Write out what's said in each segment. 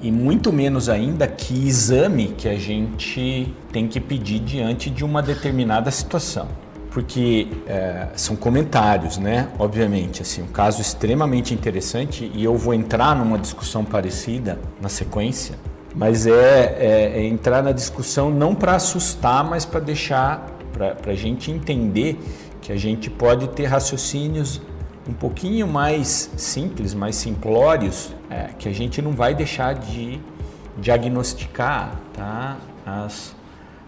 e muito menos ainda que exame que a gente tem que pedir diante de uma determinada situação. Porque são comentários, né? Obviamente, assim, um caso extremamente interessante, e eu vou entrar numa discussão parecida na sequência, mas é entrar na discussão não para assustar, mas para deixar, para a gente entender que a gente pode ter raciocínios um pouquinho mais simples, mais simplórios, que a gente não vai deixar de diagnosticar, tá?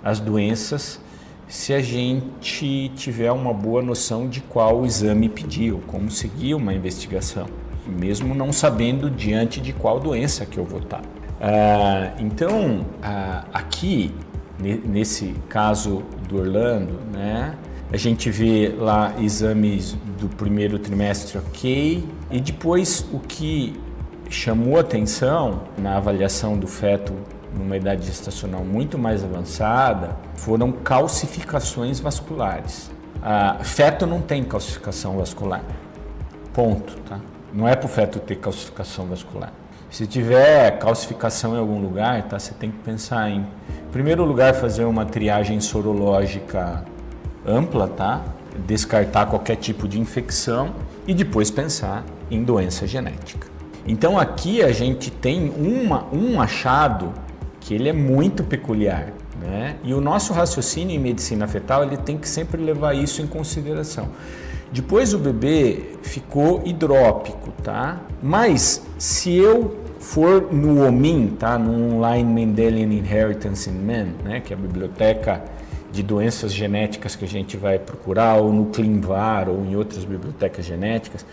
as doenças, se a gente tiver uma boa noção de qual exame pedir ou como seguir uma investigação, mesmo não sabendo diante de qual doença que eu vou estar. Então, aqui, nesse caso do Orlando, né, a gente vê lá exames do primeiro trimestre ok, e depois o que chamou atenção na avaliação do feto numa idade gestacional muito mais avançada foram calcificações vasculares. Feto não tem calcificação vascular, ponto, tá? Não é para o feto ter calcificação vascular. Se tiver calcificação em algum lugar, tá? Você tem que pensar em primeiro lugar, fazer uma triagem sorológica ampla, tá? Descartar qualquer tipo de infecção e depois pensar em doença genética. Então aqui a gente tem um achado que ele é muito peculiar, né? E o nosso raciocínio em medicina fetal ele tem que sempre levar isso em consideração. Depois o bebê ficou hidrópico, tá? Mas se eu for no OMIN, tá? No Online Mendelian Inheritance in Men, né? Que é a biblioteca de doenças genéticas que a gente vai procurar, ou no ClinVar, ou em outras bibliotecas genéticas,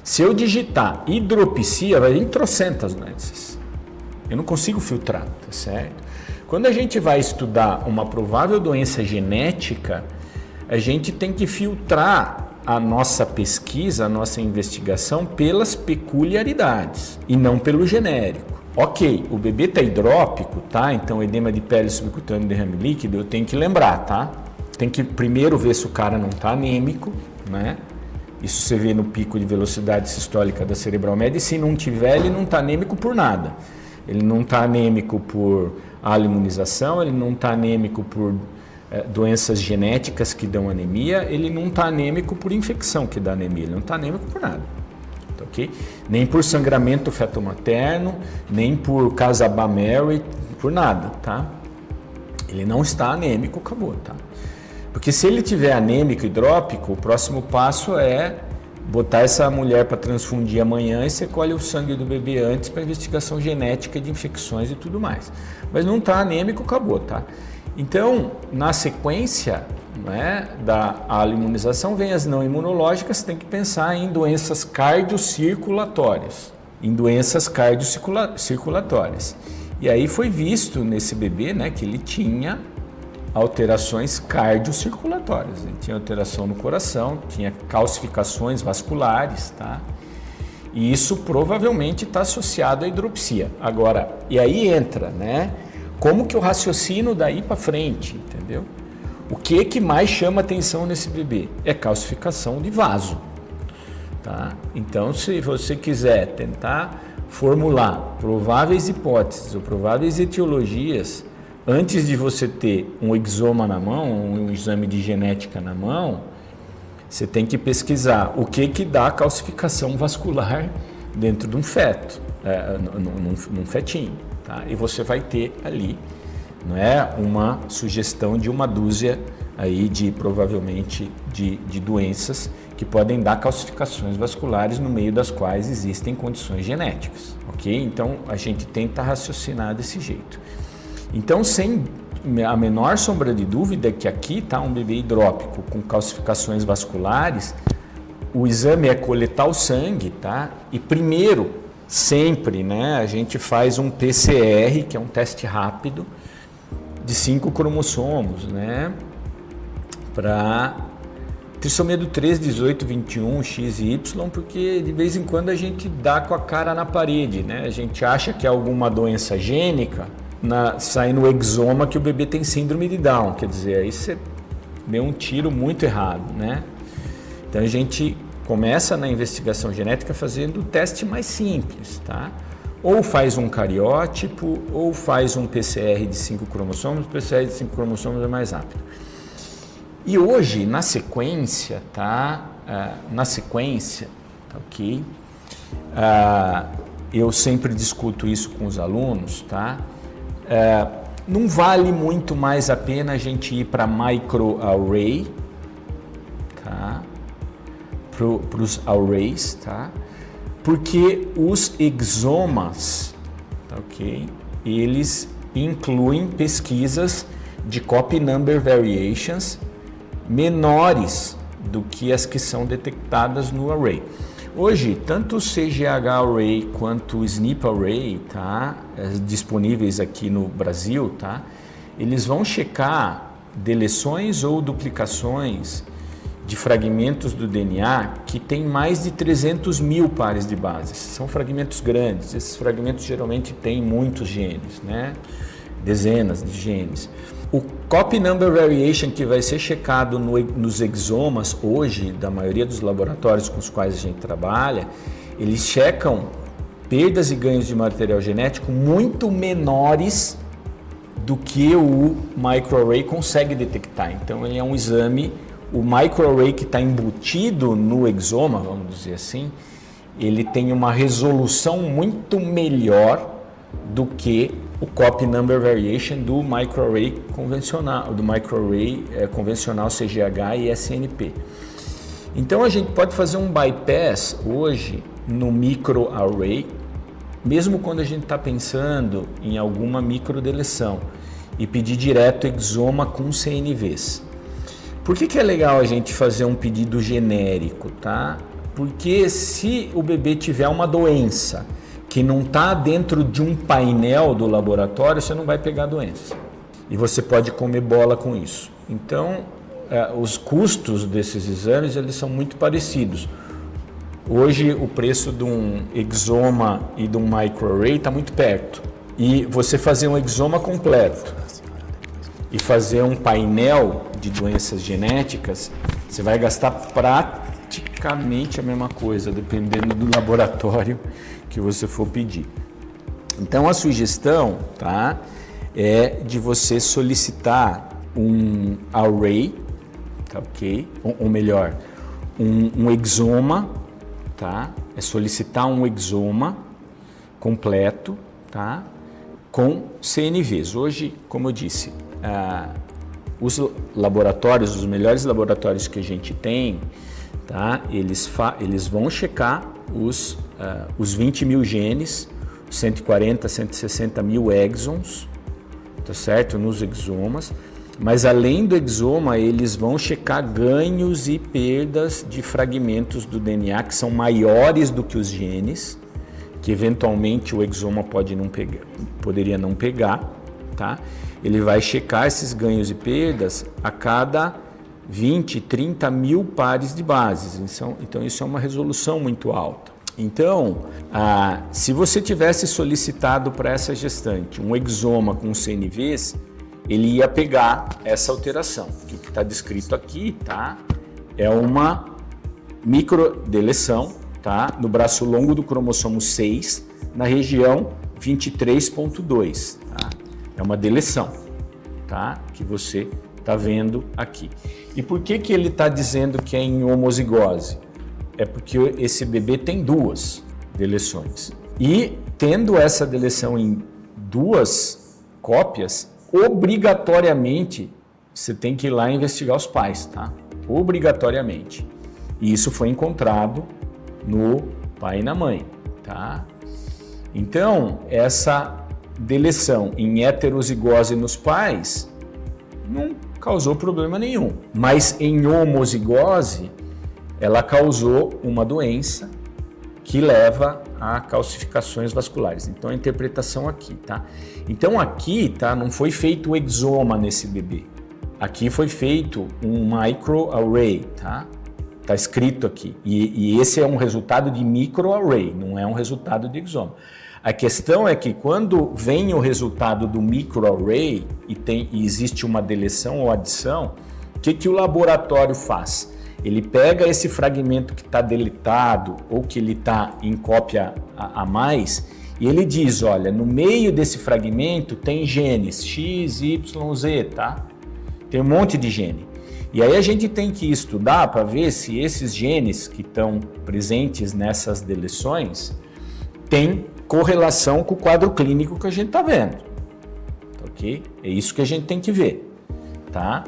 se eu digitar hidropsia, vai vir trocentas doenças. Eu não consigo filtrar, tá certo? Quando a gente vai estudar uma provável doença genética, a gente tem que filtrar a nossa pesquisa, a nossa investigação pelas peculiaridades e não pelo genérico. Ok, o bebê está hidrópico, tá? Então edema de pele subcutâneo, derrame líquido, eu tenho que lembrar, tá? Tem que primeiro ver se o cara não está anêmico, né? Isso você vê no pico de velocidade sistólica da cerebral média, e se não tiver, ele não está anêmico por nada. Ele não está anêmico por imunização, ele não está anêmico por doenças genéticas que dão anemia, ele não está anêmico por infecção que dá anemia, ele não está anêmico por nada. Okay? Nem por sangramento feto-materno, nem por Casabas-Mary, por nada, tá? Ele não está anêmico, acabou, tá? Porque se ele tiver anêmico hidrópico, o próximo passo é botar essa mulher para transfundir amanhã e você colhe o sangue do bebê antes para investigação genética de infecções e tudo mais. Mas não está anêmico, acabou, tá? Então, na sequência, né, da imunização, vem as não imunológicas, tem que pensar em doenças cardiocirculatórias. E aí foi visto nesse bebê, né, que ele tinha alterações cardiocirculatórias. Ele tinha alteração no coração, tinha calcificações vasculares, tá? E isso provavelmente está associado à hidropsia. Agora, e aí entra, né? Como que eu raciocino daí para frente, entendeu? O que mais chama atenção nesse bebê? É calcificação de vaso, tá? Então, se você quiser tentar formular prováveis hipóteses ou prováveis etiologias antes de você ter um exoma na mão, um exame de genética na mão, você tem que pesquisar o que dá calcificação vascular dentro de um feto, num fetinho, tá? E você vai ter ali, não é, uma sugestão de uma dúzia aí provavelmente de doenças que podem dar calcificações vasculares, no meio das quais existem condições genéticas, ok? Então a gente tenta raciocinar desse jeito. Então, sem a menor sombra de dúvida que aqui está um bebê hidrópico com calcificações vasculares, o exame é coletar o sangue, tá? E primeiro, sempre, né, a gente faz um PCR, que é um teste rápido, de 5 cromossomos, né? Para trissomia do 13, 18, 21, X e Y, porque de vez em quando a gente dá com a cara na parede, né? A gente acha que é alguma doença gênica, sai no exoma que o bebê tem síndrome de Down, quer dizer, aí você deu um tiro muito errado, né? Então a gente começa na investigação genética fazendo o teste mais simples, tá? ou faz um cariótipo, ou faz um PCR de 5 cromossomos. O PCR de 5 cromossomos é mais rápido. E hoje, na sequência, tá? Ok? Eu sempre discuto isso com os alunos, tá? Não vale muito mais a pena a gente ir para microarray, tá? Para os arrays, tá? Porque os exomas, tá, ok? Eles incluem pesquisas de copy number variations menores do que as que são detectadas no array. Hoje, tanto o CGH Array quanto o SNP Array, tá, disponíveis aqui no Brasil, tá, eles vão checar deleções ou duplicações de fragmentos do DNA que tem mais de 300 mil pares de bases. São fragmentos grandes, esses fragmentos geralmente têm muitos genes, né? Dezenas de genes. O copy number variation que vai ser checado nos exomas hoje, da maioria dos laboratórios com os quais a gente trabalha, eles checam perdas e ganhos de material genético muito menores do que o microarray consegue detectar. Então ele é um exame, o microarray que está embutido no exoma, vamos dizer assim, ele tem uma resolução muito melhor do que o copy number variation do microarray convencional, convencional CGH e SNP. Então a gente pode fazer um bypass hoje no microarray, mesmo quando a gente está pensando em alguma microdeleção, e pedir direto exoma com CNVs. Por que é legal a gente fazer um pedido genérico, tá? Porque se o bebê tiver uma doença que não está dentro de um painel do laboratório, você não vai pegar a doença. E você pode comer bola com isso. Então, os custos desses exames, eles são muito parecidos. Hoje, o preço de um exoma e de um microarray está muito perto. E você fazer um exoma completo e fazer um painel de doenças genéticas, você vai gastar praticamente a mesma coisa, dependendo do laboratório que você for pedir. Então a sugestão, tá, é de você solicitar um array, tá, ok? Ou melhor, um exoma, tá? É solicitar um exoma completo, tá? Com CNVs. Hoje, como eu disse, os laboratórios, os melhores laboratórios que a gente tem, tá? Eles vão checar os 20 mil genes, 140, 160 mil exons, tá certo? Nos exomas, mas além do exoma, eles vão checar ganhos e perdas de fragmentos do DNA que são maiores do que os genes, que eventualmente o exoma poderia não pegar, tá? Ele vai checar esses ganhos e perdas a cada 20, 30 mil pares de bases. Então isso é uma resolução muito alta. Então, se você tivesse solicitado para essa gestante um exoma com CNVs, ele ia pegar essa alteração. O que está descrito aqui, tá? É uma microdeleção, tá? No braço longo do cromossomo 6, na região 23.2, tá? É uma deleção, tá? Que você está vendo aqui. E por que ele está dizendo que é em homozigose? É porque esse bebê tem duas deleções. E tendo essa deleção em duas cópias, obrigatoriamente você tem que ir lá investigar os pais, tá? Obrigatoriamente. E isso foi encontrado no pai e na mãe, tá? Então, essa deleção em heterozigose nos pais não causou problema nenhum. Mas em homozigose, ela causou uma doença que leva a calcificações vasculares. Então a interpretação aqui, tá? Então aqui, tá, não foi feito o exoma nesse bebê. Aqui foi feito um microarray, tá? Tá escrito aqui. E esse é um resultado de microarray, não é um resultado de exoma. A questão é que quando vem o resultado do microarray e existe uma deleção ou adição, o que o laboratório faz? Ele pega esse fragmento que está deletado ou que ele está em cópia a mais E ele diz, olha, no meio desse fragmento tem genes X, Y, Z, tá? Tem um monte de gene. E aí a gente tem que estudar para ver se esses genes que estão presentes nessas deleções têm correlação com o quadro clínico que a gente está vendo. Ok? É isso que a gente tem que ver, tá?